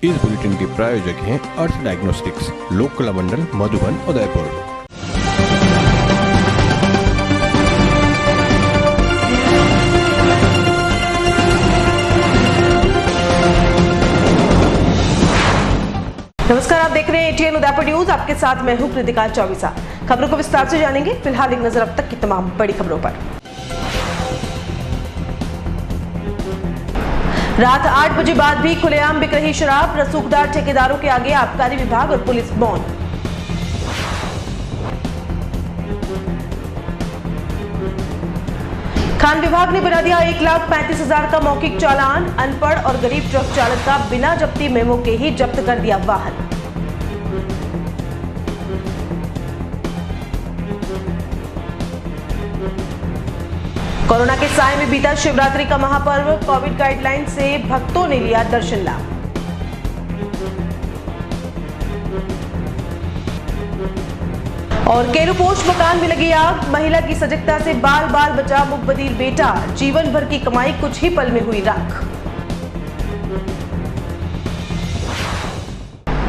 इस बुलेटिन के प्रायोजक हैं अर्थ डायग्नोस्टिक्स, लोक कला मंडल, मधुबन, उदयपुर। नमस्कार, आप देख रहे हैं एटीएन उदयपुर न्यूज। आपके साथ मैं हूं कृतिका चौबीसा। खबरों को विस्तार से जानेंगे। फिलहाल एक नजर अब तक की तमाम बड़ी खबरों पर। रात 8 बजे बाद भी खुलेआम बिक रही शराब, रसूखदार ठेकेदारों के आगे आबकारी विभाग और पुलिस मौन। खान विभाग ने बना दिया 1,35,000 का मौखिक चालान। अनपढ़ और गरीब ट्रक चालक का बिना जब्ती मेमो के ही जब्त कर दिया वाहन। कोरोना के साए में बीता शिवरात्रि का महापर्व, कोविड गाइडलाइन से भक्तों ने लिया दर्शन लाभ। और केरूपोश मकान में लगी आग, महिला की सजगता से बाल बाल बचा मुकबदीर बेटा, जीवन भर की कमाई कुछ ही पल में हुई राख।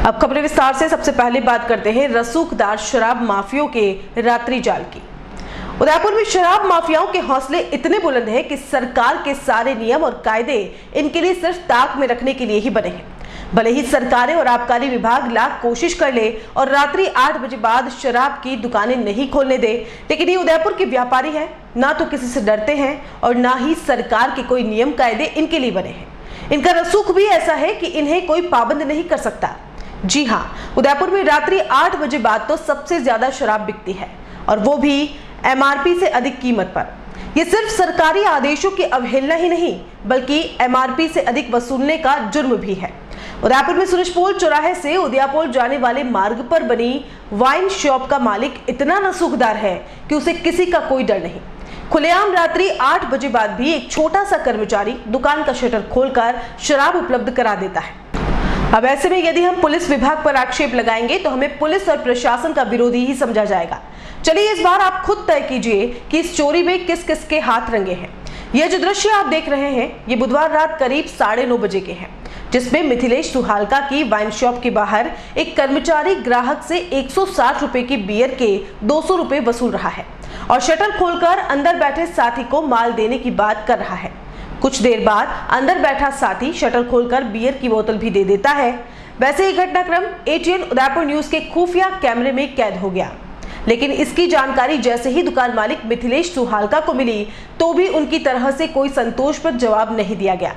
अब खबरें विस्तार से। सबसे पहले बात करते हैं रसूखदार शराब माफियों के रात्रि जाल की। उदयपुर में शराब माफियाओं के हौसले इतने बुलंद हैं कि सरकार के सारे नियम और कायदे इनके लिए सिर्फ ताक में रखने के लिए ही बने हैं। भले ही सरकारें और आबकारी विभाग लाख कोशिश कर ले और रात्रि 8 बजे बाद शराब की दुकानें नहीं खोलने दे, लेकिन ये उदयपुर के व्यापारी हैं, ना तो किसी से डरते हैं और ना ही सरकार के कोई नियम कायदे इनके लिए बने हैं। इनका रसूख भी ऐसा है कि इन्हें कोई पाबंद नहीं कर सकता। जी हाँ, उदयपुर में रात्रि 8 बजे बाद तो सबसे ज्यादा शराब बिकती है, और वो भी एमआरपी से अधिक कीमत पर। ये सिर्फ सरकारी आदेशों की अवहेलना ही नहीं, बल्कि एमआरपी से अधिक वसूलने का जुर्म भी है। उदयपुर में सूरजपोल चौराहे से उदयपुर जाने वाले मार्ग पर बनी वाइन शॉप का मालिक इतना नसूखदार है कि उसे किसी का कोई डर नहीं। खुलेआम रात्रि 8 बजे बाद भी एक छोटा सा कर्मचारी दुकान का शटर खोलकर शराब उपलब्ध करा देता है। अब ऐसे में यदि हम पुलिस विभाग पर आक्षेप लगाएंगे तो हमें पुलिस और प्रशासन का विरोधी ही समझा जाएगा। चलिए इस बार आप खुद तय कीजिए कि इस चोरी में किस किस के हाथ रंगे हैं। यह जो दृश्य आप देख रहे हैं, ये बुधवार रात करीब 9:30 बजे के हैं, जिसमें मिथिलेश सुहालका की वाइन शॉप के बाहर एक कर्मचारी ग्राहक से 160 रुपए की बियर के 200 रुपए वसूल रहा है और शटर खोलकर अंदर बैठे साथी को माल देने की बात कर रहा है। कुछ देर बाद अंदर बैठा साथी शटर खोलकर बियर की बोतल भी दे देता है। वैसे ही घटनाक्रम एटीएन उदयपुर न्यूज के खुफिया कैमरे में कैद हो गया, लेकिन इसकी जानकारी जैसे ही दुकान मालिक मिथिलेश सुहालका को मिली तो भी उनकी तरह से कोई संतोषप्रद जवाब नहीं दिया गया।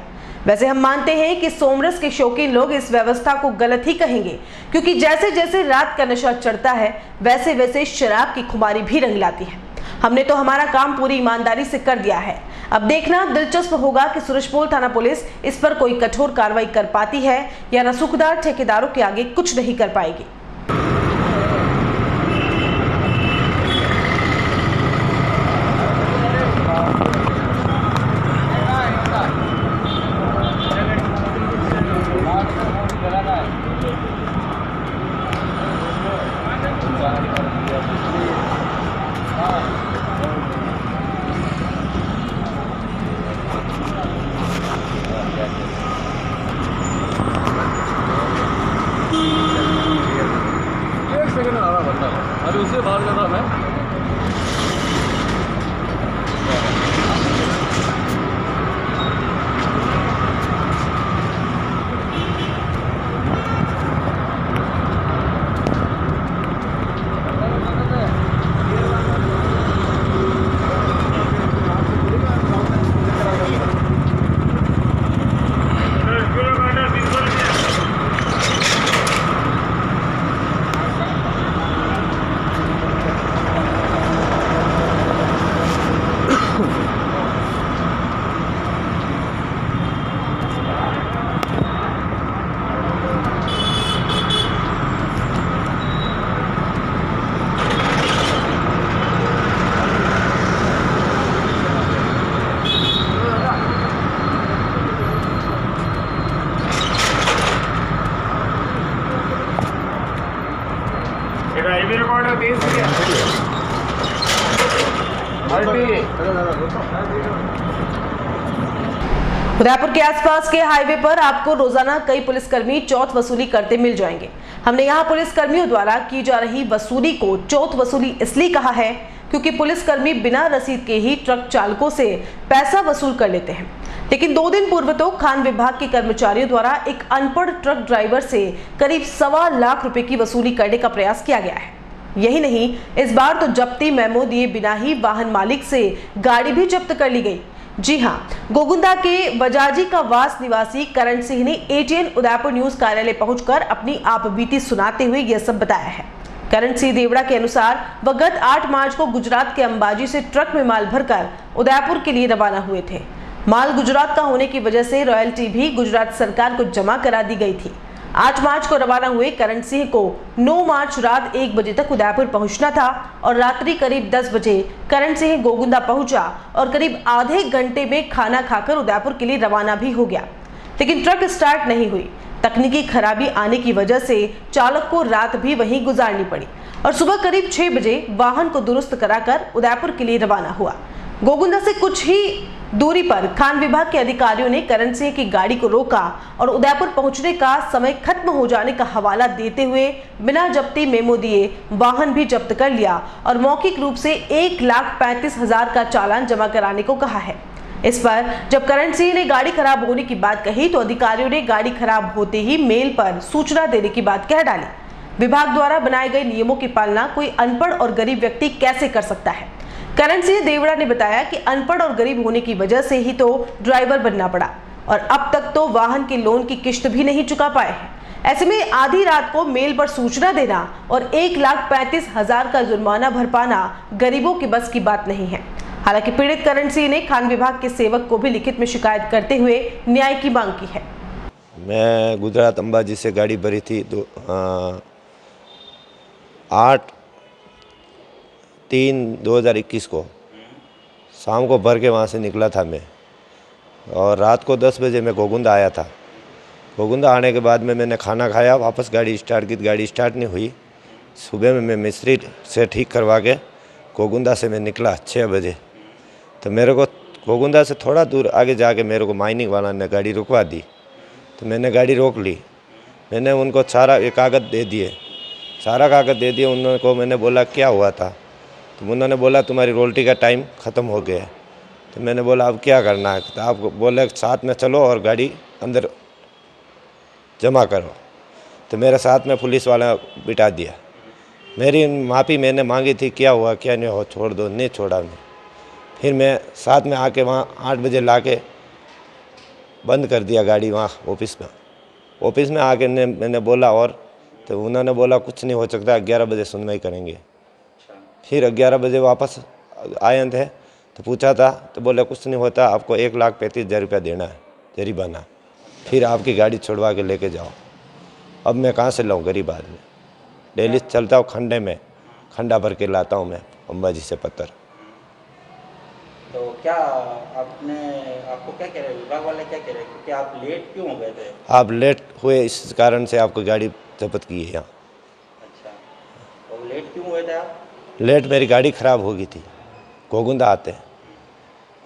वैसे हम मानते हैं कि सोमरस के शौकीन लोग इस व्यवस्था को गलत ही कहेंगे, क्योंकि जैसे जैसे रात का नशा चढ़ता है वैसे वैसे शराब की खुमारी भी रंग लाती है। हमने तो हमारा काम पूरी ईमानदारी से कर दिया है। अब देखना दिलचस्प होगा कि सूरजपोल थाना पुलिस इस पर कोई कठोर कार्रवाई कर पाती है या रसूखदार ठेकेदारों के आगे कुछ नहीं कर पाएगी। अरे उससे बाहर जा रहा मैं। हाईवे रिकॉर्डर तेज से उदयपुर के आसपास के हाईवे पर आपको रोजाना कई पुलिसकर्मी चौथ वसूली करते मिल जाएंगे। हमने यहाँ पुलिसकर्मियों द्वारा की जा रही वसूली को चौथ वसूली इसलिए कहा है क्योंकि पुलिसकर्मी बिना रसीद के ही ट्रक चालकों से पैसा वसूल कर लेते हैं। लेकिन 2 दिन पूर्व तो खान विभाग के कर्मचारियों द्वारा एक अनपढ़ ट्रक ड्राइवर से करीब 1.25 लाख रुपए की वसूली करने का प्रयास किया गया है। यही नहीं, इस बार तो जब्ती मेमो दिए बिना ही वाहन मालिक से गाड़ी भी जब्त कर ली गई। जी हां, गोगुंदा के बजाजी का वास निवासी करण सिंह ने एटीएन उदयपुर न्यूज कार्यालय पहुंचकर अपनी आपबीती सुनाते हुए यह सब बताया है। करण सिंह देवड़ा के अनुसार वह गत 8 मार्च को गुजरात के अंबाजी से ट्रक में माल भरकर उदयपुर के लिए रवाना हुए थे। माल गुजरात का होने की वजह से रॉयल्टी भी गुजरात सरकार को जमा करा दी गई थी। 8 मार्च को रवाना हुए करण सिंह को 9 मार्च रात 1 बजे तक उदयपुर पहुंचना था और रात्रि करीब 10 बजे करण सिंह गोगुंदा पहुंचा और करीब आधे घंटे में खाना खाकर उदयपुर के लिए रवाना भी हो गया। लेकिन ट्रक स्टार्ट नहीं हुई। तकनीकी खराबी आने की वजह से चालक को रात भी वहीं गुजारनी पड़ी और सुबह करीब 6 बजे वाहन को दुरुस्त कराकर उदयपुर के लिए रवाना हुआ। गोगुंदा से कुछ ही दूरी पर खान विभाग के अधिकारियों ने करण सिंह की गाड़ी को रोका और उदयपुर पहुंचने का समय खत्म हो जाने का हवाला देते हुए बिना जब्ती मेमो दिए वाहन भी जब्त कर लिया और मौखिक रूप से 1,35,000 का चालान जमा कराने को कहा है। इस पर जब करण सिंह ने गाड़ी खराब होने की बात कही तो अधिकारियों ने गाड़ी खराब होते ही मेल पर सूचना देने की बात कह डाली। विभाग द्वारा बनाए गए नियमों की पालना कोई अनपढ़ और गरीब व्यक्ति कैसे कर सकता है। करण सिंह देवड़ा ने बताया कि अनपढ़ और गरीब होने की वजह से ही तो ड्राइवर बनना पड़ा और अब तक तो वाहन के लोन की किश्त भी नहीं चुका पाए हैं। ऐसे में आधी रात को मेल पर सूचना देना और 1,35,000 का जुर्माना भर पाना गरीबों की बस की बात नहीं है। हालांकि पीड़ित करण सिंह ने खान विभाग के सेवक को भी लिखित में शिकायत करते हुए न्याय की मांग की है। मैं गुजरात अंबाजी से गाड़ी भरी थी 8/3/2021 को शाम को भर के वहाँ से निकला था मैं और रात को 10 बजे मैं गोगुंदा आया था। गोगुंदा आने के बाद में मैंने खाना खाया, वापस गाड़ी स्टार्ट की, गाड़ी स्टार्ट नहीं हुई। सुबह में मैं मिस्त्री से ठीक करवा के गोगुंदा से मैं निकला 6 बजे। तो मेरे को गोगुंदा से थोड़ा दूर आगे जाके मेरे को माइनिंग वाला ने गाड़ी रुकवा दी, तो मैंने गाड़ी रोक ली। मैंने उनको सारा कागज़ दे दिए, उन्होंने को मैंने बोला क्या हुआ था, तो उन्होंने बोला तुम्हारी रोल्टी का टाइम ख़त्म हो गया है। तो मैंने बोला अब क्या करना है, तो आप बोले साथ में चलो और गाड़ी अंदर जमा करो। तो मेरे साथ में पुलिस वाला बिठा दिया। मेरी माफ़ी मैंने मांगी थी, क्या हुआ क्या नहीं हो, छोड़ दो, नहीं छोड़ा नहीं। फिर मैं साथ में आके वहाँ 8 बजे ला के बंद कर दिया गाड़ी वहाँ ऑफिस में आके मैंने बोला और, तो उन्होंने बोला कुछ नहीं हो सकता, 11 बजे सुनवाई करेंगे। फिर 11 बजे वापस आए थे तो पूछा था तो बोले कुछ नहीं होता, आपको 1,35,000 रुपया देना है जरिमाना, फिर आपकी गाड़ी छुड़वा के लेके जाओ। अब मैं कहाँ से लाऊं, गरीब आदमी। डेली चलता हूँ खंडे में, खंडा भर के लाता हूँ मैं अंबाजी से पत्थर। तो क्या आपको क्या कह रहे हैं, विभाग वाले क्या कह रहे हैं, क्योंकि आप लेट क्यों हो गए थे? आप लेट हुए इस कारण से आपको गाड़ी जब्त की है यहाँ। अच्छा, तो लेट क्यों हुए थे आप? लेट मेरी गाड़ी ख़राब हो गई थी, गोगुंदा आते हैं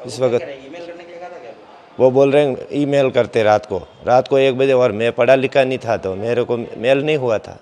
इस वक्त। ईमेल करने के लिए कहा था क्या? वो बोल रहे हैं ईमेल करते रात को 1 बजे, और मैं पढ़ा लिखा नहीं था तो मेरे को मेल नहीं हुआ था।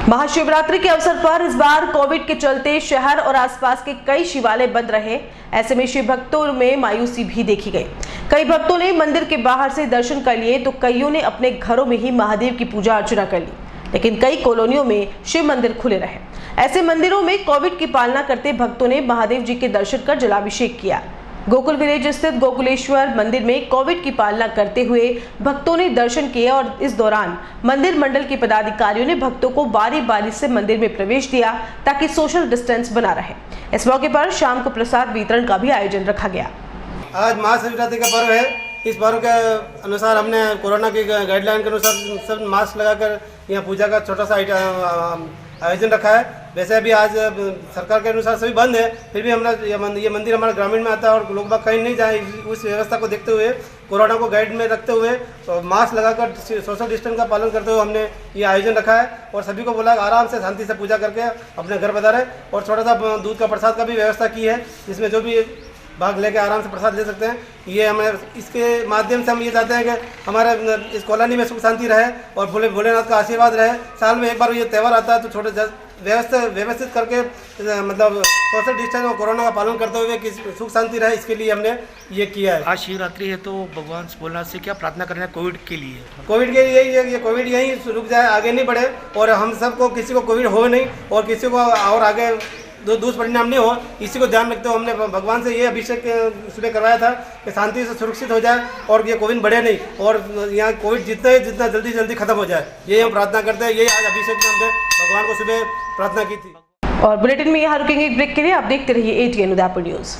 महाशिवरात्रि के अवसर पर इस बार कोविड के चलते शहर और आसपास के कई शिवालय बंद रहे। ऐसे में शिव भक्तों में मायूसी भी देखी गई। कई भक्तों ने मंदिर के बाहर से दर्शन कर लिए तो कईयों ने अपने घरों में ही महादेव की पूजा अर्चना कर ली। लेकिन कई कॉलोनियों में शिव मंदिर खुले रहे। ऐसे मंदिरों में कोविड की पालना करते भक्तों ने महादेव जी के दर्शन कर जलाभिषेक किया। गोकुल विलेज स्थित गोकुलेश्वर मंदिर में कोविड की पालना करते हुए भक्तों ने दर्शन किए और इस दौरान मंदिर मंडल के पदाधिकारियों ने भक्तों को बारी बारी से मंदिर में प्रवेश दिया ताकि सोशल डिस्टेंस बना रहे। इस मौके पर शाम को प्रसाद वितरण का भी आयोजन रखा गया। आज महाशिवरात्रि का पर्व है। इस पर्व के अनुसार हमने कोरोना की गाइडलाइन के अनुसार सब मास्क लगाकर यहाँ पूजा का छोटा सा आयोजन रखा है। वैसे अभी आज सरकार के अनुसार सभी बंद है, फिर भी हमने ये मंदिर हमारे ग्रामीण में आता है और लोग बाग कहीं नहीं जाए, उस व्यवस्था को देखते हुए, कोरोना को गाइड में रखते हुए तो मास्क लगाकर सोशल डिस्टेंस का पालन करते हुए हमने ये आयोजन रखा है। और सभी को बोला आराम से शांति से पूजा करके अपने घर पधारे और छोटा सा दूध का प्रसाद का भी व्यवस्था की है, जिसमें जो भी भाग लेके आराम से प्रसाद ले सकते हैं। ये हमें इसके माध्यम से हम ये चाहते हैं कि हमारे इस कॉलोनी में सुख शांति रहे और भोलेनाथ का आशीर्वाद रहे। साल में एक बार ये त्यौहार आता है तो छोटे व्यवस्थित करके मतलब सोशल डिस्टेंस और कोरोना का पालन करते हुए कि सुख शांति रहे, इसके लिए हमने ये किया है। आज शिवरात्रि है तो भगवान भोलेनाथ से क्या प्रार्थना करना है कोविड के लिए? कोविड के लिए ये कोविड यहीं रुक जाए, आगे नहीं बढ़े और हम सबको किसी को कोविड हो नहीं और किसी को और आगे दुष्परिणाम नहीं हो, इसी को ध्यान रखते हुए हमने भगवान से ये अभिषेक सुबह करवाया था कि शांति से सुरक्षित हो जाए और ये कोविड बढ़े नहीं और यहाँ कोविड जितना जल्दी खत्म हो जाए, ये हम प्रार्थना करते हैं। यही आज अभिषेक में हमने भगवान को सुबह प्रार्थना की थी। और बुलेटिन में यहाँ रुकेंगे एक ब्रेक के लिए। आप देखते रहिए ATN उदयपुर न्यूज।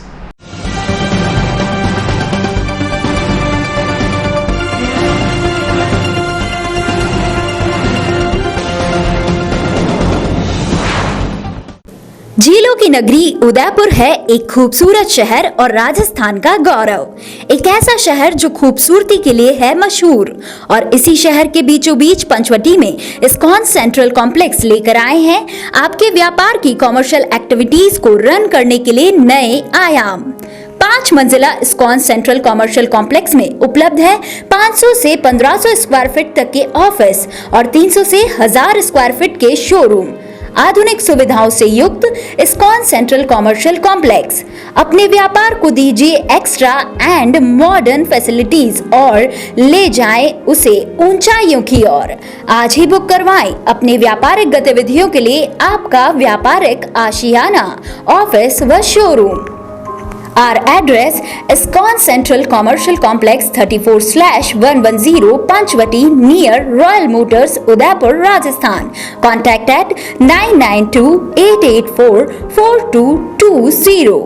झीलों की नगरी उदयपुर है एक खूबसूरत शहर और राजस्थान का गौरव। एक ऐसा शहर जो खूबसूरती के लिए है मशहूर और इसी शहर के बीचों बीच पंचवटी में इस्कॉन सेंट्रल कॉम्प्लेक्स लेकर आए हैं आपके व्यापार की कॉमर्शियल एक्टिविटीज को रन करने के लिए नए आयाम। 5 मंजिला इस्कॉन सेंट्रल कॉमर्शियल कॉम्प्लेक्स में उपलब्ध है 500 से 1500 स्क्वायर फीट तक के ऑफिस और 300 से 1000 स्क्वायर फीट के शोरूम। आधुनिक सुविधाओं से युक्त इस्कॉन सेंट्रल कॉमर्शियल कॉम्प्लेक्स अपने व्यापार को दीजिए एक्स्ट्रा एंड मॉडर्न फैसिलिटीज और ले जाएं उसे ऊंचाइयों की ओर। आज ही बुक करवाएं अपने व्यापारिक गतिविधियों के लिए आपका व्यापारिक आशियाना, ऑफिस व showroom. Our address ISKCON Central Commercial Complex 34/110 Panchvati near Royal Motors, Udaipur, Rajasthan. Contact at 992-884-4220.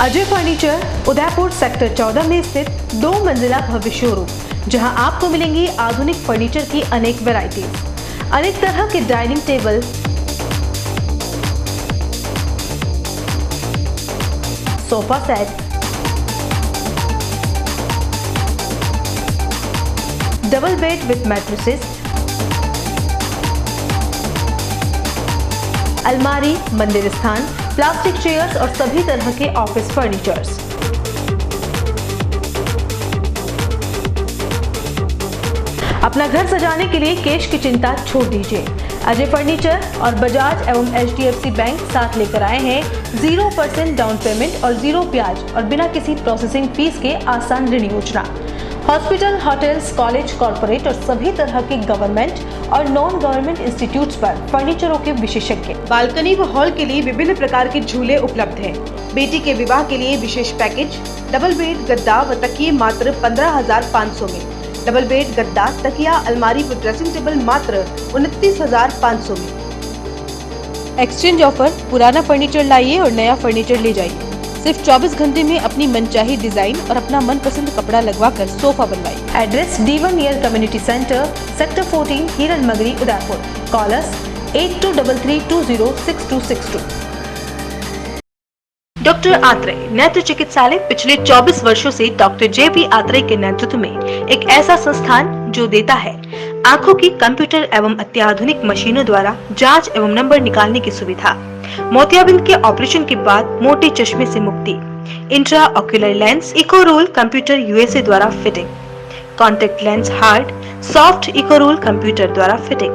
Ajay furniture Udaipur sector 14 में स्थित 2 मंजिला भव्य शोरूम, जहां आपको मिलेंगी आधुनिक फर्नीचर की अनेक वैरायटीज, अनेक तरह के dining table, sofa set, double bed with mattresses, अलमारी, मंदिर स्थान, प्लास्टिक चेयर्स और सभी तरह के ऑफिस फर्नीचर्स। अपना घर सजाने के लिए कैश की चिंता छोड़ दीजिए। अजय फर्नीचर और बजाज एवं HDFC बैंक साथ लेकर आए हैं 0% डाउन पेमेंट और 0 ब्याज और बिना किसी प्रोसेसिंग फीस के आसान ऋण योजना। हॉस्पिटल, होटल्स, कॉलेज, कॉर्पोरेट और सभी तरह के गवर्नमेंट और नॉन गवर्नमेंट इंस्टीट्यूट्स पर फर्नीचरों के विशेषज्ञ। बालकनी व हॉल के लिए विभिन्न प्रकार के झूले उपलब्ध हैं। बेटी के विवाह के लिए विशेष पैकेज, डबल बेड, गद्दा व तकिए मात्र 15,500 में। डबल बेड, गद्दा, तकिया, अलमारी व ड्रेसिंग टेबल मात्र 29,500 में। एक्सचेंज ऑफर, पुराना फर्नीचर लाइए और नया फर्नीचर ले जाइए। सिर्फ 24 घंटे में अपनी मनचाही डिजाइन और अपना मनपसंद कपड़ा लगवाकर सोफा बनवाइए। Address D1 near community centre, sector 14, हिरन मगरी, उदयपुर। कॉल अस 8233206262। डॉक्टर आत्रेय नेत्र चिकित्सालय पिछले 24 वर्षों से डॉक्टर जे.पी. आत्रेय के नेतृत्व में एक ऐसा संस्थान जो देता है आंखों की कंप्यूटर एवं अत्याधुनिक मशीनों द्वारा जांच एवं नंबर निकालने की सुविधा, मोतियाबिंद के ऑपरेशन के बाद मोटे चश्मे से मुक्ति, intra ocular lens echo roll computer USA द्वारा fitting, contact lens hard soft echo roll computer द्वारा फिटिंग,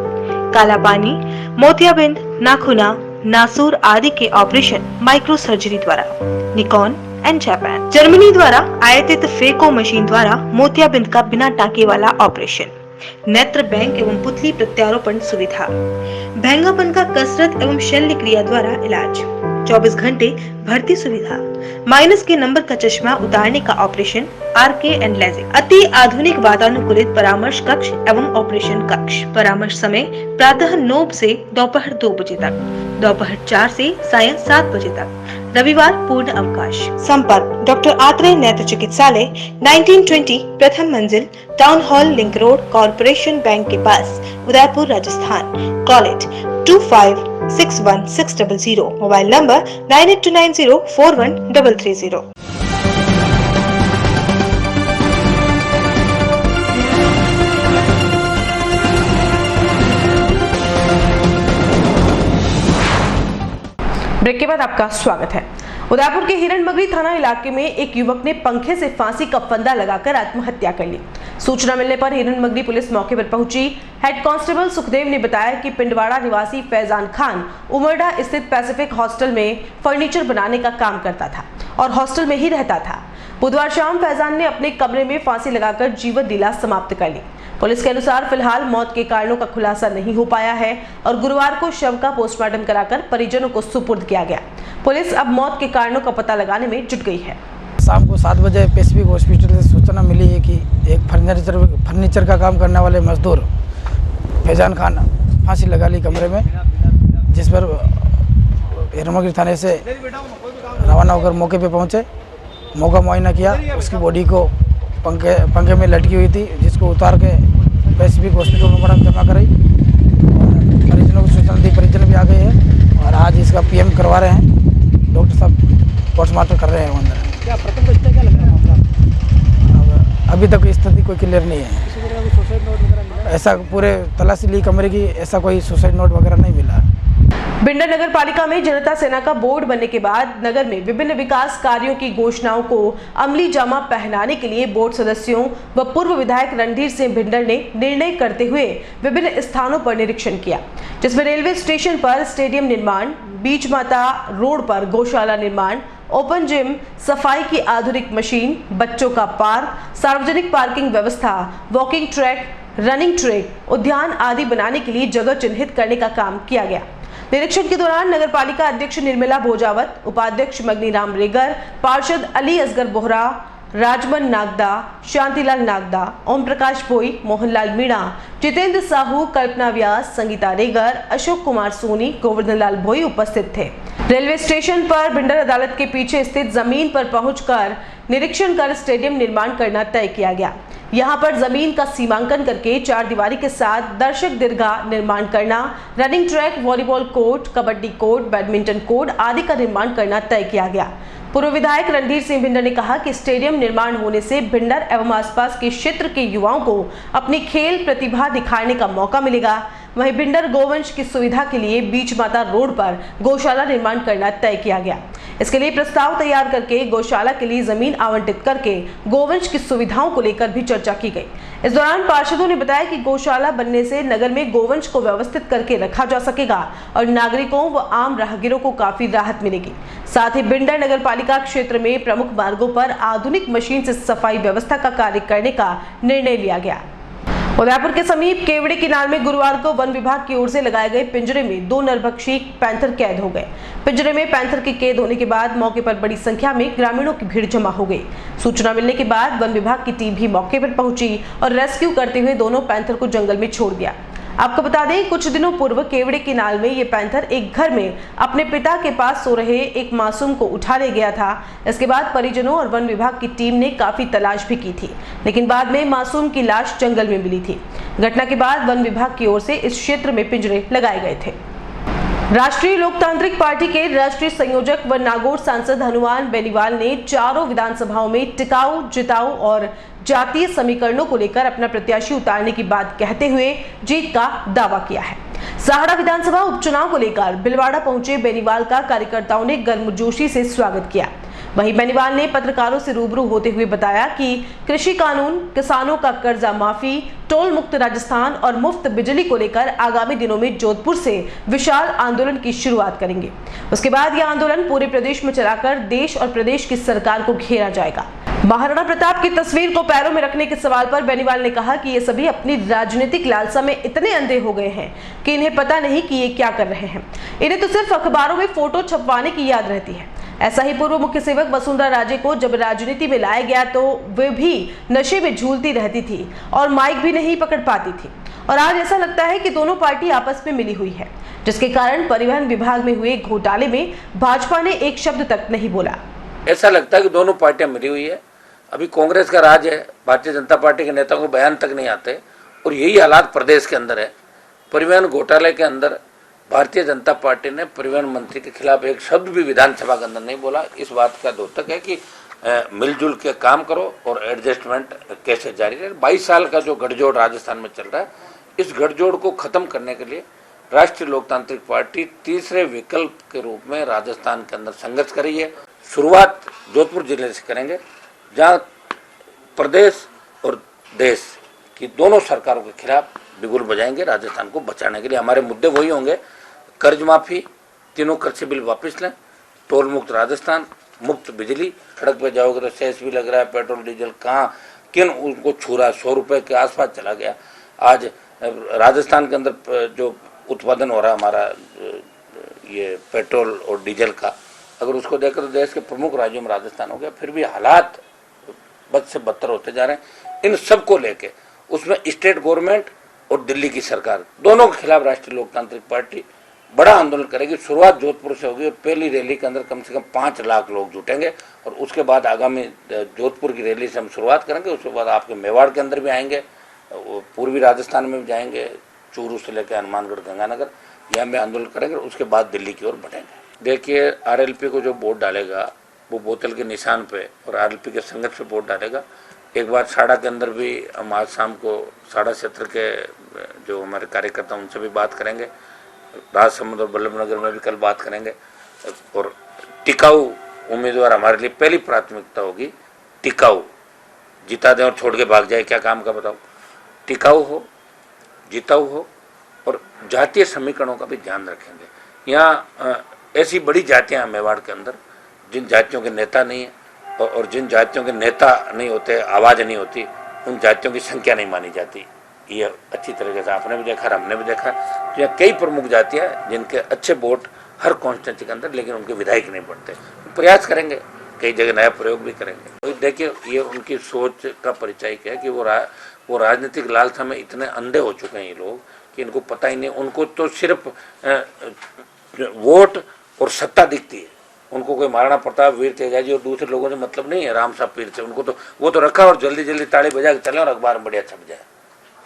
काला पानी, मोतियाबिंद, नाखूना, नासूर आदि के ऑपरेशन माइक्रो सर्जरी द्वारा, निकॉन एंड जापान, जर्मनी द्वारा आयातित फेको मशीन द्वारा मोतियाबिंद का बिना टाके वाला ऑपरेशन, नेत्र बैंक एवं पुतली प्रत्यारोपण सुविधा, भैंगापन का कसरत एवं शल्य क्रिया द्वारा इलाज, 24 घंटे भर्ती सुविधा, माइनस के नंबर का चश्मा उतारने का ऑपरेशन, आरके एंड लेजिक, अति आधुनिक वातानुकूलित परामर्श कक्ष एवं ऑपरेशन कक्ष, परामर्श समय प्रातः 9 से दोपहर 2 बजे तक, दोपहर 4 से सायं 7 बजे तक, रविवार पूर्ण अवकाश। संपर्क डॉक्टर आत्रेय नेत्र चिकित्सालय 1920 प्रथम मंजिल town hall link road corporation bank के पास Udaipur Rajasthan. Call it 25616000, mobile number 9829041330। Break के बाद आपका स्वागत है। उदयपुर के हिरणमगरी थाना इलाके में एक युवक ने पंखे से फांसी का फंदा लगाकर आत्महत्या कर ली। सूचना मिलने पर हिरणमगरी पुलिस मौके पर पहुंची। हेड कांस्टेबल सुखदेव ने बताया कि पिंडवाड़ा निवासी फैजान खान उमरडा स्थित पैसिफिक हॉस्टल में फर्नीचर बनाने का काम करता था और हॉस्टल में ही रहता था। बुधवार शाम फैजान ने अपने कमरे में फांसी लगाकर जीवन लीला समाप्त कर ली। पुलिस के अनुसार फिलहाल मौत के कारणों का खुलासा नहीं हो पाया है और गुरुवार को शव का पोस्टमार्टम कराकर परिजनों को सुपुर्द किया गया। पुलिस अब मौत के कारणों का पता लगाने में जुट गई है। शाम को 7 बजे पैसिफिक हॉस्पिटल से सूचना मिली है कि एक फर्नीचर का काम करने वाले मजदूर फैजान खान फांसी लगा ली कमरे में, जिस पर हिरणमगरी थाने से रवाना होकर मौके पे पहुंचे। मौका मुआयना किया, उसकी बॉडी को पंखे में लटकी हुई थी, जिसको उतार के पैसिफिक हॉस्पिटल में जमा कराई। परिजनों को सूचना दी, परिजन भी आ गए हैं और आज इसका पीएम करवा रहे हैं। डॉक्टर साहब पोस्टमार्टम कर रहे हैं अंदर। क्या प्रथम दृष्टया क्या लग रहा है मामला? अभी तक स्थिति कोई क्लियर नहीं है। सुसाइड नोट वगैरह मिला? ऐसा पूरे तलाशी ली कमरे की, ऐसा कोई सुसाइड नोट वगैरह नहीं मिला। भिंडर नगर पालिका में जनता सेना का बोर्ड बनने के बाद नगर में विभिन्न विकास कार्यों की घोषणाओं को अमली जामा पहनाने के लिए बोर्ड सदस्यों व पूर्व विधायक रणधीर सिंह भिंडर ने निर्णय करते हुए विभिन्न स्थानों पर निरीक्षण किया, जिसमें रेलवे स्टेशन पर स्टेडियम निर्माण, बीच माता रोड पर गौशाला निर्माण, ओपन जिम, सफाई की आधुनिक मशीन, बच्चों का पार्क, सार्वजनिक पार्किंग व्यवस्था, वॉकिंग ट्रैक, रनिंग ट्रैक, उद्यान आदि बनाने के लिए जगह चिन्हित करने का काम किया गया। निरीक्षण के दौरान नगर पालिका अध्यक्ष निर्मला भोजावत, उपाध्यक्ष मगनीराम रेगर, पार्षद अली असगर बोहरा, राजमन नागदा, शांतिलाल नागदा, ओम प्रकाश पोई, मोहनलाल मीणा, जितेंद्र साहू, कल्पना व्यास, संगीता रेगर, अशोक कुमार सोनी, गोवर्धन लाल भोई उपस्थित थे। रेलवे स्टेशन पर भिंडर अदालत के पीछे स्थित जमीन पर पहुंचकर निरीक्षण कर स्टेडियम निर्माण करना तय किया गया। यहां पर जमीन का सीमांकन करके 4 दीवारी के साथ दर्शक दीर्घा निर्माण करना, running track, volleyball court, kabaddi court, badminton court आदि का निर्माण करना तय किया गया। पूर्व विधायक रणधीर सिंह भिंडर ने कहा कि स्टेडियम निर्माण होने से भिंडर एवं आसपास के क्षेत्र के युवाओं को अपनी खेल प्रतिभा दिखाने का मौका मिलेगा। वहीं भिंडर गोवंश की सुविधा के लिए बीच माता रोड पर गौशाला निर्माण करना तय किया गया। इसके लिए प्रस्ताव तैयार करके गौशाला के लिए जमीन आवंटित करके गोवंश की सुविधाओं को लेकर भी चर्चा की गई। इस दौरान पार्षदों ने बताया कि गौशाला बनने से नगर में गोवंश को व्यवस्थित करके रखा जा सकेगा और नागरिकों व आम राहगीरों को काफी राहत मिलेगी। साथ ही भिंडर नगर पालिका क्षेत्र में प्रमुख मार्गों पर आधुनिक मशीन से सफाई व्यवस्था का कार्य करने का निर्णय लिया गया। उदयपुर के समीप केवड़े किनार में गुरुवार को वन विभाग की ओर से लगाए गए पिंजरे में 2 नरभक्षी पैंथर कैद हो गए। पिंजरे में पैंथर के कैद होने के बाद मौके पर बड़ी संख्या में ग्रामीणों की भीड़ जमा हो गई। सूचना मिलने के बाद वन विभाग की टीम भी मौके पर पहुंची और रेस्क्यू करते हुए दोनों पैंथर को जंगल में छोड़ दिया। आपको बता दें, कुछ दिनों पूर्व केवड़े की नाल में ये पैंथर एक घर में अपने पिता के पास सो रहे एक मासूम को उठा ले गया था। इसके बाद परिजनों और वन विभाग की टीम ने काफी तलाश भी की थी, लेकिन बाद में मासूम की लाश जंगल में मिली थी। घटना के बाद वन विभाग की ओर से इस क्षेत्र में पिंजरे लगाए गए थे। राष्ट्रीय लोकतांत्रिक पार्टी के राष्ट्रीय संयोजक व नागौर सांसद हनुमान बेनीवाल ने चारों विधानसभाओं में टिकाऊ, जिताऊ और जातीय समीकरणों को लेकर अपना प्रत्याशी उतारने की बात कहते हुए जीत का दावा किया है। सहाड़ा विधानसभा उपचुनाव को लेकर भिलवाड़ा पहुंचे बेनीवाल का कार्यकर्ताओं ने गर्मजोशी से स्वागत किया। वहीं बेनीवाल ने पत्रकारों से रूबरू होते हुए बताया कि कृषि कानून, किसानों का कर्जा माफी, टोल मुक्त राजस्थान और मुफ्त बिजली को लेकर आगामी दिनों में जोधपुर से विशाल आंदोलन की शुरुआत करेंगे। उसके बाद यह आंदोलन पूरे प्रदेश में चलाकर देश और प्रदेश की सरकार को घेरा जाएगा। महाराणा प्रताप की तस्वीर को पैरों में रखने के सवाल पर बेनीवाल ने कहा कि ये सभी अपनी राजनीतिक लालसा में इतने अंधे हो गए हैं कि इन्हें पता नहीं कि ये क्या कर रहे हैं। इन्हें तो सिर्फ अखबारों में फोटो छपवाने की याद रहती है। ऐसा ही पूर्व मुख्य सेवक वसुंधरा राजे को जब राजनीति में लाया गया तो वे भी नशे में झूलती रहती थी और माइक भी नहीं पकड़ पाती थी। और आज ऐसा लगता है कि दोनों पार्टी आपस में मिली हुई है, जिसके कारण परिवहन विभाग में हुए घोटाले में भाजपा ने एक शब्द तक नहीं बोला। ऐसा लगता है कि दोनों पार्टियां मिली हुई है। अभी कांग्रेस का राज है, भारतीय जनता पार्टी के नेताओं को बयान तक नहीं आते और यही हालात प्रदेश के अंदर है। परिवहन घोटाले के अंदर भारतीय जनता पार्टी ने परिवहन मंत्री के खिलाफ एक शब्द भी विधानसभा के अंदर नहीं बोला। इस बात का द्योतक है कि मिलजुल के काम करो और एडजस्टमेंट कैसे जारी रहे। 22 साल का जो गठजोड़ राजस्थान में चल रहा है, इस गठजोड़ को खत्म करने के लिए राष्ट्रीय लोकतांत्रिक पार्टी तीसरे विकल्प के रूप में राजस्थान के अंदर संघर्ष कर रही है। शुरुआत जोधपुर जिले से करेंगे, जहां प्रदेश और देश की दोनों सरकारों के खिलाफ बिगुल बजाएंगे। राजस्थान को बचाने के लिए हमारे मुद्दे वही होंगे: कर्ज माफी, तीनों कृषि बिल वापस लें, टोल मुक्त राजस्थान, मुफ्त बिजली। सड़क पे जाओगे तो सेस भी लग रहा है, पेट्रोल डीजल कहाँ किन उनको छू रहा है, 100 रुपए के आसपास चला गया। आज राजस्थान के अंदर जो उत्पादन हो रहा है हमारा ये पेट्रोल और डीजल का, अगर उसको देखकर तो देश के प्रमुख राज्यों में राजस्थान हो गया। फिर भी हालात बद से बदतर होते जा रहे हैं। इन सब को लेके उसमें स्टेट गवर्नमेंट और दिल्ली की सरकार दोनों के खिलाफ राष्ट्रीय लोकतांत्रिक पार्टी बड़ा आंदोलन करेगी। शुरुआत जोधपुर से होगी और पहली रैली के अंदर कम से कम 5 लाख लोग जुटेंगे और उसके बाद आगामी जोधपुर की रैली से हम शुरुआत करेंगे। उसके बाद आपके मेवाड़ के अंदर भी आएंगे, पूर्वी राजस्थान में भी जाएंगे, चूरू से लेकर हनुमानगढ़, गंगानगर, यहाँ में आंदोलन करेंगे। उसके बाद दिल्ली की ओर बढ़ेंगे। देखिए, RLP को जो वोट डालेगा वो बोतल के निशान पे और RLP के संगत पे वोट डालेगा। एक बार साड़ा के अंदर भी हम आज शाम को साड़ा क्षेत्र के जो हमारे कार्यकर्ता उनसे भी बात करेंगे, राजसमंद और बल्लभनगर में भी कल बात करेंगे। और टिकाऊ उम्मीदवार हमारे लिए पहली प्राथमिकता होगी। टिकाऊ, जिता दें और छोड़ के भाग जाए, क्या काम का बताओ। टिकाऊ हो, जिताऊ हो और जातीय समीकरणों का भी ध्यान रखेंगे। यहाँ ऐसी बड़ी जातियाँ मेवाड़ के अंदर जिन जातियों के नेता नहीं है और जिन जातियों के नेता नहीं होते, आवाज़ नहीं होती, उन जातियों की संख्या नहीं मानी जाती। ये अच्छी तरीके से आपने भी देखा, हमने भी देखा। तो यहाँ कई प्रमुख जातियाँ जिनके अच्छे वोट हर कॉन्स्टिट्यूंसी के अंदर, लेकिन उनके विधायक नहीं बढ़ते। प्रयास करेंगे, कई जगह नया प्रयोग भी करेंगे। तो देखिए, ये उनकी सोच का परिचय है कि वो राजनीतिक लालसा में इतने अंधे हो चुके हैं ये लोग कि इनको पता ही नहीं। उनको तो सिर्फ वोट और सत्ता दिखती है। उनको कोई महाराणा प्रताप, वीर तेजाजी और दूसरे लोगों से मतलब नहीं है, राम साहब पीर से। उनको तो वो तो रखा और जल्दी जल्दी ताली बजा के चले और अखबार में बढ़िया छप जाए।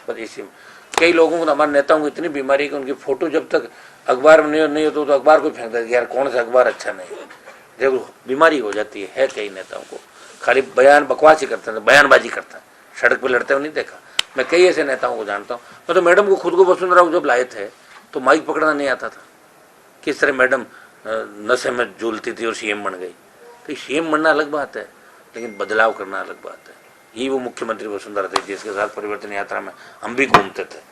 बस इसी में कई लोगों को, हमारे नेताओं को इतनी बीमारी है कि उनकी फोटो जब तक अखबार में नहीं होती तो अखबार को फेंक देते, यार कौन सा अखबार अच्छा नहीं है। जब बीमारी हो जाती है कई नेताओं को, खाली बयान बकवास ही करते हैं, बयानबाजी करते हैं, सड़क पर लड़ते हुए नहीं देखा। मैं कई ऐसे नेताओं को जानता हूँ। मैं तो मैडम को खुद को वसुंधरा जब लाए थे तो माइक पकड़ना नहीं आता था। किस तरह मैडम नशे में झूलती थी और CM बन गई। तो CM बनना अलग बात है, लेकिन बदलाव करना अलग बात है। यही वो मुख्यमंत्री वसुंधरा थी जिसके साथ परिवर्तन यात्रा में हम भी घूमते थे।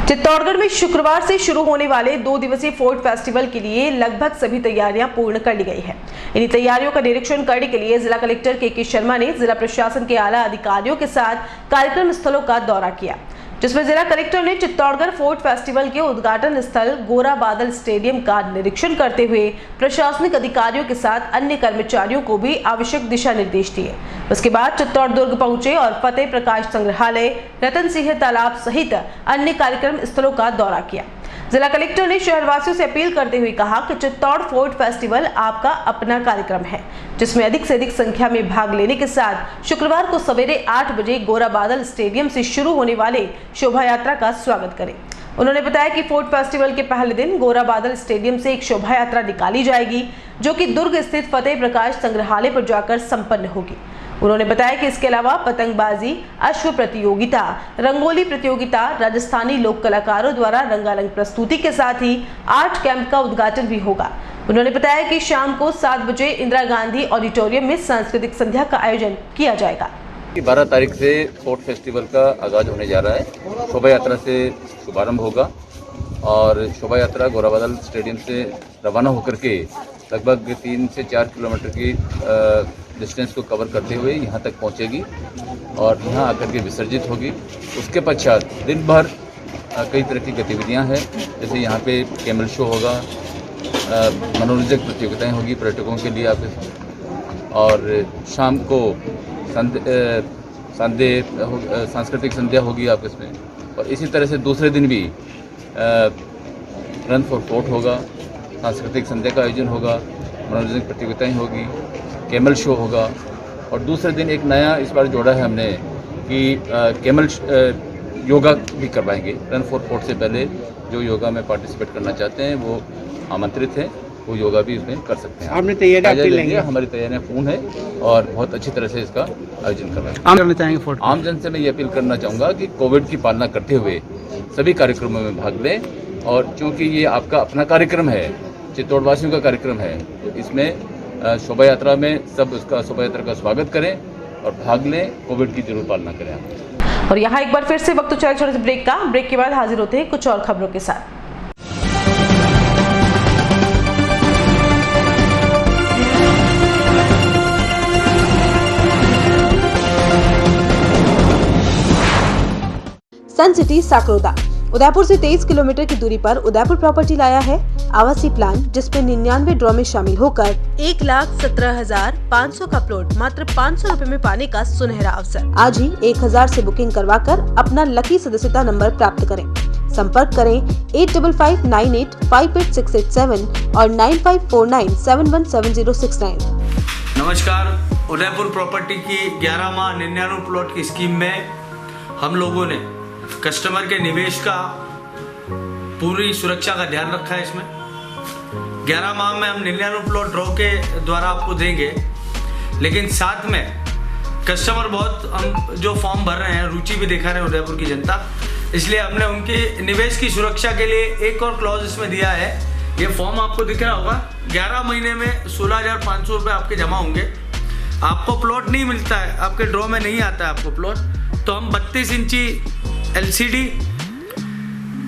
चित्तौड़गढ़ में शुक्रवार से शुरू होने वाले 2 दिवसीय फोर्ट फेस्टिवल के लिए लगभग सभी तैयारियां पूर्ण कर ली गई है। इन्हीं तैयारियों का निरीक्षण करने के लिए जिला कलेक्टर KK शर्मा ने जिला प्रशासन के आला अधिकारियों के साथ कार्यक्रम स्थलों का दौरा किया, जिसमें जिला कलेक्टर ने चित्तौड़गढ़ फोर्ट फेस्टिवल के उद्घाटन स्थल गोरा बादल स्टेडियम का निरीक्षण करते हुए प्रशासनिक अधिकारियों के साथ अन्य कर्मचारियों को भी आवश्यक दिशा निर्देश दिए। उसके बाद चित्तौड़ दुर्ग पहुंचे और फतेह प्रकाश संग्रहालय, रतन सिंह तालाब सहित अन्य कार्यक्रम स्थलों का दौरा किया। जिला कलेक्टर ने शहरवासियों से अपील करते हुए कहा कि चित्तौड़ फोर्ट फेस्टिवल आपका अपना कार्यक्रम है, जिसमें अधिक से अधिक संख्या में भाग लेने के साथ शुक्रवार को सवेरे 8 बजे गोरा बादल स्टेडियम से शुरू होने वाले शोभा यात्रा का स्वागत करें। उन्होंने बताया कि फोर्ट फेस्टिवल के पहले दिन गोरा बादल स्टेडियम से एक शोभा यात्रा निकाली जाएगी, जो कि दुर्ग स्थित फतेह प्रकाश संग्रहालय पर जाकर संपन्न होगी। उन्होंने बताया कि इसके अलावा पतंगबाजी, अश्व प्रतियोगिता, रंगोली प्रतियोगिता, राजस्थानी लोक कलाकारों द्वारा रंगारंग प्रस्तुति के साथ ही आर्ट कैंप का उद्घाटन भी होगा। उन्होंने बताया कि शाम को 7 बजे इंदिरा गांधी ऑडिटोरियम में सांस्कृतिक संध्या का आयोजन किया जाएगा। 12 तारीख से फोर्ट फेस्टिवल का आगाज होने जा रहा है। शोभा यात्रा से शुभारंभ होगा और शोभा यात्रा गोरा बादल स्टेडियम से रवाना होकर के लगभग 3 से 4 किलोमीटर की डिस्टेंस को कवर करते हुए यहाँ तक पहुँचेगी और यहाँ आकर के विसर्जित होगी। उसके पश्चात दिन भर कई तरह की गतिविधियाँ हैं, जैसे यहाँ पे कैमल शो होगा, मनोरंजक प्रतियोगिताएं होगी पर्यटकों के लिए आप, और शाम को सांस्कृतिक संध्या होगी आप इसमें। और इसी तरह से दूसरे दिन भी रन फॉर फोर्ट होगा, सांस्कृतिक संध्या का आयोजन होगा, मनोरंजक प्रतियोगिताएं होगी, कैमल शो होगा। और दूसरे दिन एक नया इस बार जोड़ा है हमने कि कैमल योगा भी करवाएंगे। रन फॉर फोर्ट से पहले जो योगा में पार्टिसिपेट करना चाहते हैं वो आमंत्रित हैं, वो योगा भी इसमें कर सकते हैं। आपने तैयारी लेंगे? हमारी तैयारियां पूर्ण है और बहुत अच्छी तरह से इसका आयोजन करवाएंगे। आम जन से मैं ये अपील करना चाहूँगा कि कोविड की पालना करते हुए सभी कार्यक्रमों में भाग लें, और चूँकि ये आपका अपना कार्यक्रम है, चित्तौड़वासियों का कार्यक्रम है, तो इसमें शोभा यात्रा में सब उसका शोभा यात्रा का स्वागत करें और भाग लें। कोविड की जरूर पालना करें आप। और यहाँ एक बार फिर से वक्त चला छोटे से ब्रेक का। ब्रेक के बाद हाजिर होते हैं कुछ और खबरों के साथ। सन सिटी साकरोदा उदयपुर से 23 किलोमीटर की दूरी पर उदयपुर प्रॉपर्टी लाया है आवासीय प्लान, जिसमें 99 ड्रॉ में शामिल होकर 1,17,500 का प्लॉट मात्र 500 रुपए में पाने का सुनहरा अवसर। आज ही 1000 से बुकिंग करवाकर अपना लकी सदस्यता नंबर प्राप्त करें। संपर्क करें 8559858687 और 9549717069। नमस्कार, उदयपुर प्रॉपर्टी की 11 माह 99 प्लॉट की स्कीम में हम लोगों ने कस्टमर के निवेश का पूरी सुरक्षा का ध्यान रखा है। इसमें 11 माह में हम 99 प्लॉट ड्रॉ के द्वारा आपको देंगे, लेकिन साथ में कस्टमर बहुत हम जो फॉर्म भर रहे हैं, रुचि भी दिखा रहे हैं उदयपुर की जनता, इसलिए हमने उनके निवेश की सुरक्षा के लिए एक और क्लॉज इसमें दिया है। ये फॉर्म आपको दिख रहा होगा, 11 महीने में 16,500 रुपये आपके जमा होंगे। आपको प्लॉट नहीं मिलता है, आपके ड्रॉ में नहीं आता है आपको प्लॉट, तो हम 32 इंची LCD,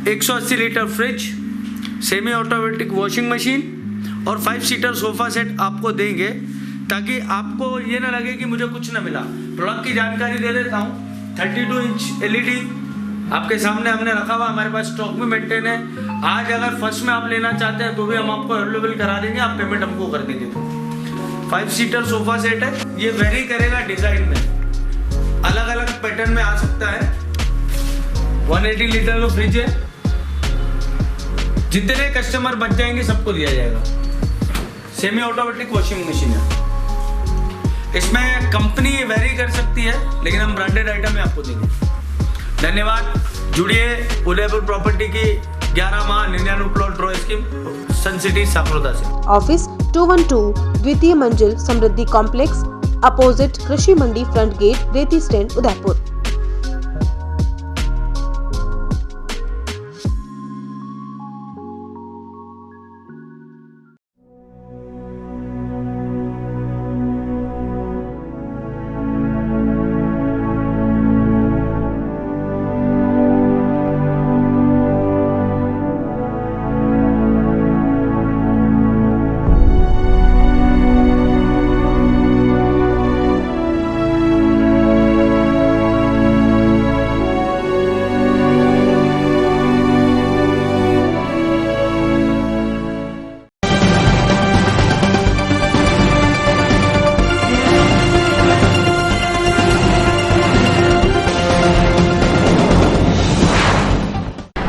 180 litre fridge, semi automatic washing machine और 5 सीटर सोफा सेट आपको देंगे, ताकि आपको ये ना लगे कि मुझे कुछ ना मिला। प्रोडक्ट की जानकारी दे देता हूँ। 32 इंच LED आपके सामने हमने रखा हुआ, हमारे पास स्टॉक में मेंटेन है। आज अगर फर्स्ट में आप लेना चाहते हैं तो भी हम आपको अवेलेबल करा देंगे, आप पेमेंट हमको कर देंगे। 5 सीटर सोफा सेट है, ये वेरी करेगा डिजाइन में, अलग अलग पैटर्न में आ सकता है। 180 लीटर का फ्रिज है, जितने कस्टमर बच जाएंगे सबको दिया जाएगा। सेमी ऑटोमेटिक वॉशिंग मशीन है, इसमें कंपनी वेरी कर सकती है, लेकिन हम ब्रांडेड आइटम में आपको देंगे। धन्यवाद, जुड़िए उदयपुर प्रॉपर्टी की 11 माह 99 प्लॉट ड्रॉ स्कीम सन सिटी साकरोदा से। ऑफिस 212 द्वितीय मंजिल समृद्धि कॉम्प्लेक्स, अपोजिट कृषि मंडी फ्रंट गेट, रेती स्टैंड, उदयपुर।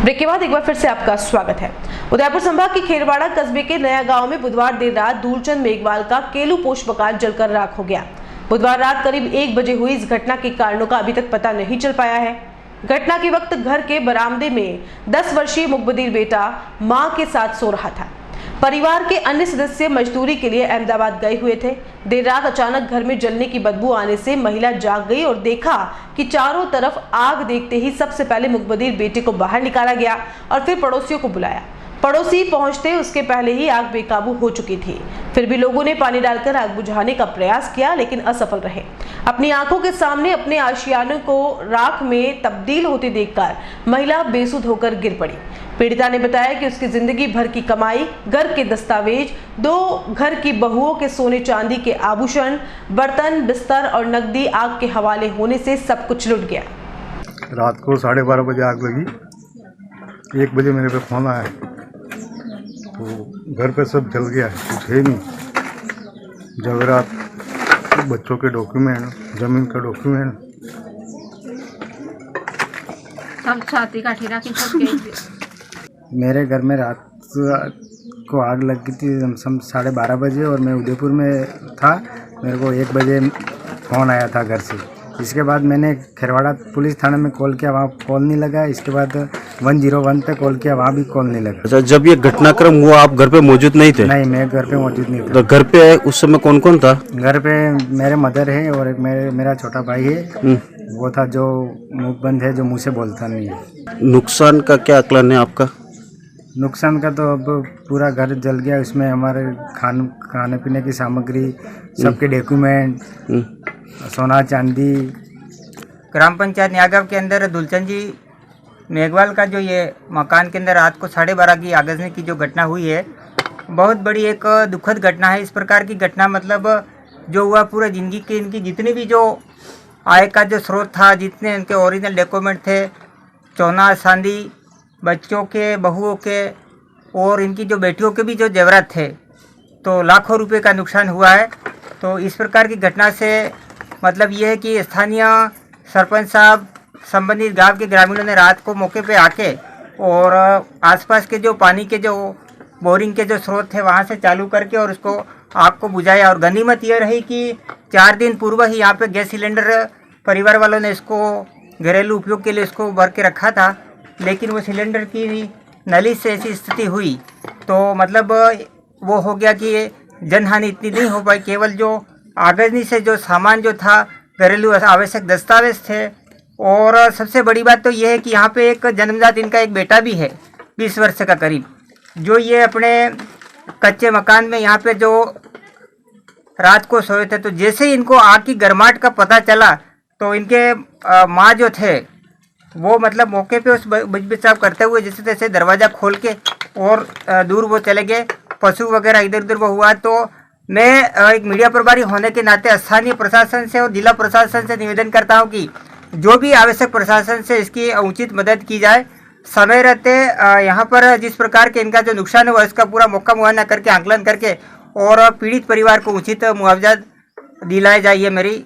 ब्रेक के बाद एक बार फिर से आपका स्वागत है। उदयपुर संभाग के खेरवाड़ा कस्बे के नया गांव में बुधवार देर रात दूरचंद मेघवाल का केलू पोष मकान जलकर राख हो गया। बुधवार रात करीब 1 बजे हुई इस घटना के कारणों का अभी तक पता नहीं चल पाया है। घटना के वक्त घर के बरामदे में 10 वर्षीय मुकबदीर बेटा मां के साथ सो रहा था। परिवार के अन्य सदस्य मजदूरी के लिए अहमदाबाद गए हुए थे। देर रात अचानक घर में जलने की बदबू आने से महिला जाग गई और देखा कि चारों तरफ आग। देखते ही सबसे पहले मुकबदीर बेटे को बाहर निकाला गया और फिर पड़ोसियों को बुलाया। पड़ोसी पहुंचते उसके पहले ही आग बेकाबू हो चुकी थी। फिर भी लोगों ने पानी डालकर आग बुझाने का प्रयास किया, लेकिन असफल रहे। अपनी आंखों के सामने अपने आशियाने को राख में तब्दील होते देखकर महिला बेसुध होकर गिर पड़ी। पीड़िता ने बताया कि उसकी जिंदगी भर की कमाई, घर के दस्तावेज, 2 घर की बहुओं के सोने चांदी के आभूषण, बर्तन, बिस्तर और नकदी आग के हवाले होने से सब कुछ लुट गया। रात को 12:30 बजे आग लगी। 1 बजे मेरे पे फोन आया तो घर पे सब जल गया, कुछ है नहीं। जवेरात, बच्चों के डॉक्यूमेंट, जमीन का डॉक्यूमेंट सब छाती काठी राखी सब गई। मेरे घर में रात को आग लग गई थी 12:30 बजे और मैं उदयपुर में था। मेरे को 1 बजे फ़ोन आया था घर से। इसके बाद मैंने खेरवाड़ा पुलिस थाने में कॉल किया, वहाँ कॉल नहीं लगा। इसके बाद 101 पे कॉल किया, वहाँ भी कॉल नहीं लगा। अच्छा, जब ये घटनाक्रम हुआ आप घर पे मौजूद नहीं थे? नहीं, मैं घर पे मौजूद नहीं था। तो घर पे उस समय कौन कौन था? घर पे मेरे मदर है और एक मेरा छोटा भाई है। वो था जो मुख बंद है, जो मुँह से बोलता नहीं है। नुकसान का क्या आकलन है आपका? नुकसान का तो अब पूरा घर जल गया। उसमें हमारे खाने पीने की सामग्री, सबके डॉक्यूमेंट, सोना चांदी। ग्राम पंचायत न्यागांव के अंदर दुलचंद जी मेघवाल का जो ये मकान के अंदर रात को 12:30 की आगजनी की जो घटना हुई है, बहुत बड़ी एक दुखद घटना है। इस प्रकार की घटना मतलब जो हुआ पूरा ज़िंदगी के इनकी जितने भी जो आय का जो स्रोत था, जितने इनके ओरिजिनल डॉक्यूमेंट थे, सोना चांदी, बच्चों के, बहुओं के और इनकी जो बेटियों के भी जो जेवरात थे, तो लाखों रुपए का नुकसान हुआ है। तो इस प्रकार की घटना से मतलब ये है कि स्थानीय सरपंच साहब, संबंधित गांव के ग्रामीणों ने रात को मौके पे आके और आसपास के जो पानी के जो बोरिंग के जो स्रोत थे वहाँ से चालू करके और उसको आग को बुझाया। और गनीमत ये रही कि 4 दिन पूर्व ही यहाँ पे गैस सिलेंडर परिवार वालों ने इसको घरेलू उपयोग के लिए इसको भर के रखा था, लेकिन वो सिलेंडर की नली से ऐसी स्थिति हुई तो मतलब वो हो गया कि जनहानि इतनी नहीं हो पाई। केवल जो आगजनी से जो सामान जो था, घरेलू आवश्यक दस्तावेज थे। और सबसे बड़ी बात तो ये है कि यहाँ पे एक जन्मजात इनका एक बेटा भी है 20 वर्ष का करीब, जो ये अपने कच्चे मकान में यहाँ पे जो रात को सोए थे। तो जैसे ही इनको आग की गर्माहट का पता चला तो इनके माँ जो थे वो मतलब मौके पे उस बच बचाव करते हुए जैसे तैसे दरवाज़ा खोल के और दूर वो चले गए। पशु वगैरह इधर उधर वो हुआ। तो मैं एक मीडिया प्रभारी होने के नाते स्थानीय प्रशासन से और जिला प्रशासन से निवेदन करता हूं कि जो भी आवश्यक प्रशासन से इसकी उचित मदद की जाए। समय रहते यहाँ पर जिस प्रकार के इनका जो नुकसान हुआ इसका पूरा मौका मुआयना करके आंकलन करके और पीड़ित परिवार को उचित मुआवजा दिलाया जाए, ये मेरी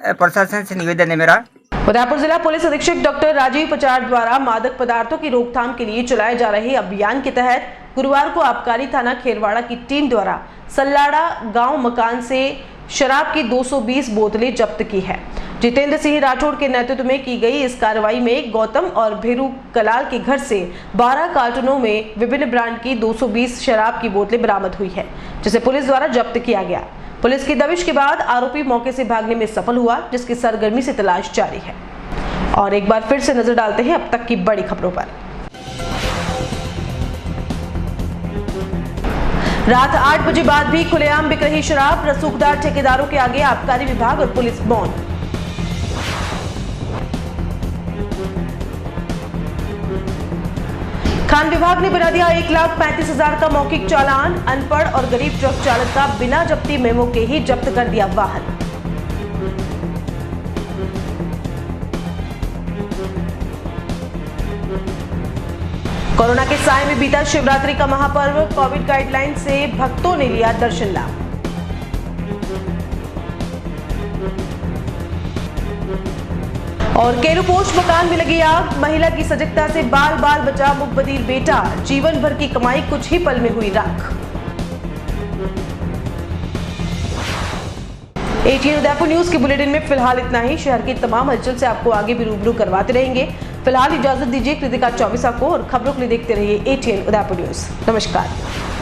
प्रशासन से निवेदन है मेरा। उदयपुर जिला पुलिस अधीक्षक डॉक्टर राजीव पचार द्वारा मादक पदार्थों की रोकथाम के लिए चलाए जा रहे अभियान के तहत गुरुवार को आबकारी थाना खेरवाड़ा की टीम द्वारा सल्लाड़ा गांव मकान से शराब की 220 बोतलें जब्त की है। जितेंद्र सिंह राठौड़ के नेतृत्व में की गई इस कार्रवाई में गौतम और भेरू कलाल के घर से 12 कार्टुनों में विभिन्न ब्रांड की 220 शराब की बोतलें बरामद हुई है, जिसे पुलिस द्वारा जब्त किया गया। पुलिस की दबिश के बाद आरोपी मौके से भागने में सफल हुआ, जिसकी सरगर्मी से तलाश जारी है। और एक बार फिर से नजर डालते हैं अब तक की बड़ी खबरों पर। रात 8 बजे बाद भी खुलेआम बिक रही शराब, रसूखदार ठेकेदारों के आगे आबकारी विभाग और पुलिस मौन। खान विभाग ने बना दिया 1,35,000 का मौखिक चालान। अनपढ़ और गरीब ट्रक चालक का बिना जब्ती मेमो के ही जब्त कर दिया वाहन। कोरोना के साए में बीता शिवरात्रि का महापर्व, कोविड गाइडलाइन से भक्तों ने लिया दर्शन लाभ। और केरूपोश मकान में लगी आग, महिला की सजगता से बाल बाल बचा मुकबदीर बेटा, जीवन भर की कमाई कुछ ही पल में हुई राख। ATN उदयपुर न्यूज के बुलेटिन में फिलहाल इतना ही। शहर की तमाम हलचल से आपको आगे भी रूबरू करवाते रहेंगे। फिलहाल इजाजत दीजिए कृतिका चौबीसा को और खबरों के लिए देखते रहिए ATN उदयपुर न्यूज। नमस्कार।